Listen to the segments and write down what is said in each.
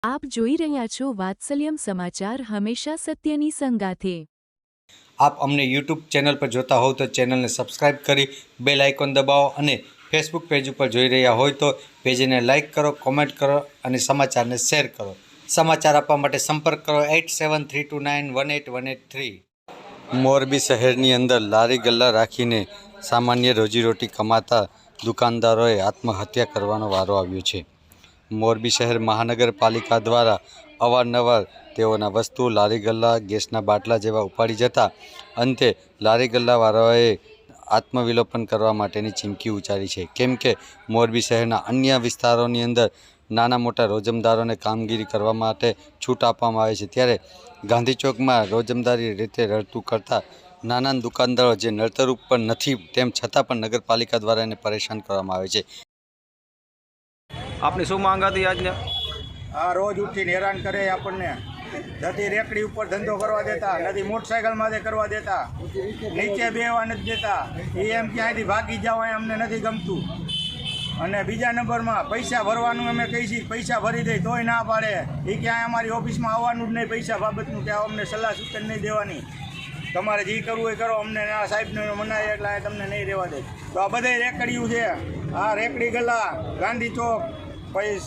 આપ જોઈ રહ્યા છો વાત્સલ્યમ સમાચાર, હંમેશા સત્યની સંગાથે। आप अमने यूट्यूब चैनल पर जोता हो तो चैनल ने सब्सक्राइब करी बेल आइकन दबाओ अने फेसबुक पेज पर जोई रह्या होय तो पेज ने लाइक करो, कॉमेंट करो अने समाचार ने शेर करो। समाचार आपवा माटे संपर्क करो 8732918183। मोरबी शहेरनी अंदर लारी गल्ला राखीने सामान्य रोजीरोटी कमाता दुकानदारोए आत्महत्या करवानो वारो आव्यो छे। मोरबी शहर महानगरपालिका द्वारा अवारनवार तेओना वस्तु लारी गल्ला गैसना बाटला जेवा उपाड़ी जता अंते लारी गल्लावाळाओए आत्मविलोपन करवा माटेनी चीमकी उच्चारी छे, केम के मोरबी शहरना अन्य विस्तारोनी अंदर नाना मोटा रोजमदारोने कामगीरी करवा माटे छूट आपवामां आवे छे, त्यारे गांधी चौकमां रोजमदारी रीते रड़तुं करता नाना दुकानदारो जे नड़तरूप पण नथी तेम छतां पण नगरपालिका द्वारा एने परेशान करवामां आवे छे। आपनी शुं मांग हती आजने? आ रोज उठीने हैरान करे आपने, नदी रेकड़ी ऊपर धंधो करवा देता, नदी मोटरसाइकल माथे करवा देता, नीचे बेवा नहीं देता। एम क्यांथी भागी जाओ अमने नहीं गमतुं। अने बीजा नंबर में पैसा भरवानुं अमे कही छीए, पैसा भरी दे तोय ना पाड़े। ए क्यांय अमारी ऑफिस में आववानुं ज नहीं पैसा बाबतनुं, के अमने सलाह सूचन नहीं देवानी, तमारे जी करवुं होय करो, अमने आ साहेबने मनाय એટલે તમને नहीं રહેવા દે। तो आ बधाय रेकड़ियों छे, आ रेकड़ी गल्ला गांधी चौक, पैस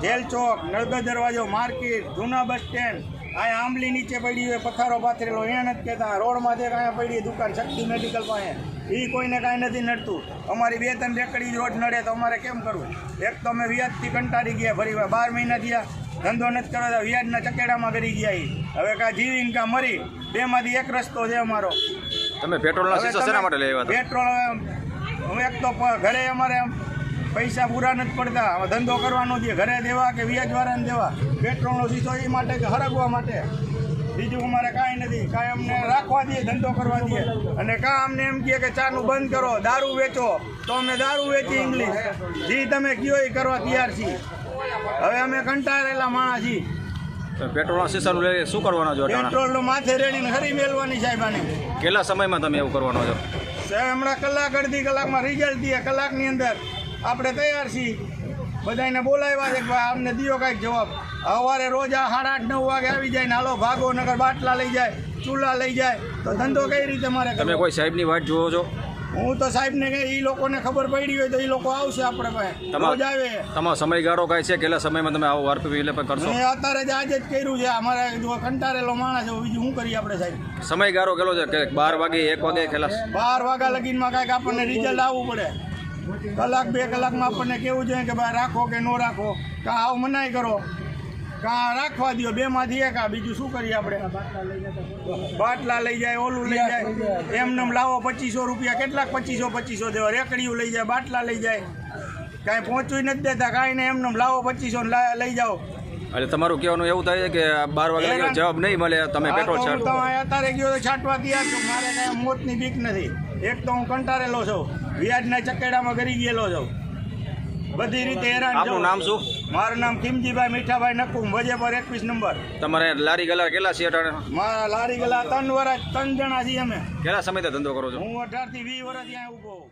जेल चौक, नळगढ़ दरवाजो, मार्केट, जूना बस स्टेन्ड, आया आंबली नीचे पड़ी हुई पथारो पाथरेलो ए नहीं कहता। रोड में क्या पड़ी दुकान शक्ति मेडिकल पाए ए कोईने कांई नहीं नड़तुं। अमारी 2-3 रेकड़ी रोज नड़े तो अमारे केम करवुं? एक तो अमे व्याजथी कंटाળી गया, फरी 12 महीना थया धंधो नहीं करवा, व्याजना चकेडामां करी गया। हवे का जीवीने का मरी, बेमांथी एक रस्तो छे अमारो। તમે પેટ્રોલના સીસા શેના માટે લઈ આવ્યા હતા? पेट्रोल एक तो घरे अमारे पैसा पूरा नहीं पड़ता, धंधो करवानो छे, घरे देवा के व्याजवाळाने देवा। पेट्रोलनो शीशो ए माटे के हरगवा माटे, बीजुं अमारे कांई नथी। कांई अमने राखवा दीए, धंधो करवा दीए। अने का अमने एम कहे के चाનું बंद करो, दारू वेचो तो अमे दारू वेची इंग्लिश जी तमे कहो ए करवा तैयार छीए। हवे अमे कंटाळेला माणस छीए। તો પેટ્રોલના સીસાનું લઈ શું કરવાનો છો? पेट्रोलनो माथे रेડીने हरी मेलवानी साहेबाने। કેટલા સમયમાં તમે એવું કરવાનો છો? હમણાં કલાક અડધી કલાકમાં રિઝલ્ટ દે, કલાકની અંદર આપણે તૈયાર છીએ। બધાને બોલાવ્યા છે કે અમને દિયો કાંઈક જવાબ। સવારે રોજ આ 8:30-9 વાગે આવી જાય ને હાલો ભાગો, નગર બાટલા લઈ જાય, ચૂલા લઈ જાય, તો ધંધો કઈ રીતે મારે તમે કોઈ સાહેબની વાટ જુઓ છો? હું તો સાહેબને કે એ લોકોને ખબર પડી હોય તો એ લોકો આવશે આપણે પાસે, રોજ આવે। તમારો સમયગાળો કાંઈ છે? કેટલા સમયમાં તમે આવો આરપી વિલેપન કરશો? મેં અત્યારે જ આજે જ કર્યું છે। અમારે જો કંટાળેલો માણસ છે, બીજું શું કરીએ આપણે સાહેબ? સમયગાળો કેટલો છે? કે 12 વાગે 1 વાગે ખેલાસ? 12 વાગ્યા લગીનમાં કાંઈક આપણને રિઝલ્ટ આવવું પડે। કલાક 2 કલાકમાં આપણને કેવું જોઈએ કે ભાઈ રાખો કે ન રાખો, કાં આવ મનાઈ કરો, કાં રાખવા દો, બેમાંથી એક। આ બીજું શું કરીએ આપણે? બાટલા લઈ જાય, ઓલું લઈ જાય, એમને લાવો 2500 રૂપિયા, કેટલાક 2500 દેવા, રેકડીઓ લઈ જાય, બાટલા લઈ જાય, કાંઈ પહોંચવું નથી દેતા, કાંઈ નહીં, એમને લાવો 2500 લઈ જાઓ। એટલે તમારું કહેવાનું એવું થાય છે કે 12 વાગે લગી જવાબ નહીં મળે, તમે પેટ્રોલ છાંટો? અત્યારે ગયો તો છાંટવા તૈયાર છું, મારે કાંઈ મોતની બીક નથી। એક તો હું કંટાળેલો છું, વ્યાજના ચકેડામાં કરી ગયેલો છું, બધી રીતે હેરાન છું। આપનું નામ શું? મારું નામ ખીમજીભાઈ મીઠાભાઈ નકુમ, વજેપર 21 નંબર। તમારે લારી ગલા કેટલા છે અટાણે? મારા લારી ગલા 3 જણા છીએ અમે। કેટલા સમયથી ધંધો કરો છો? હું 18 થી 20 વર્ષ ત્યાં ઊભો છું।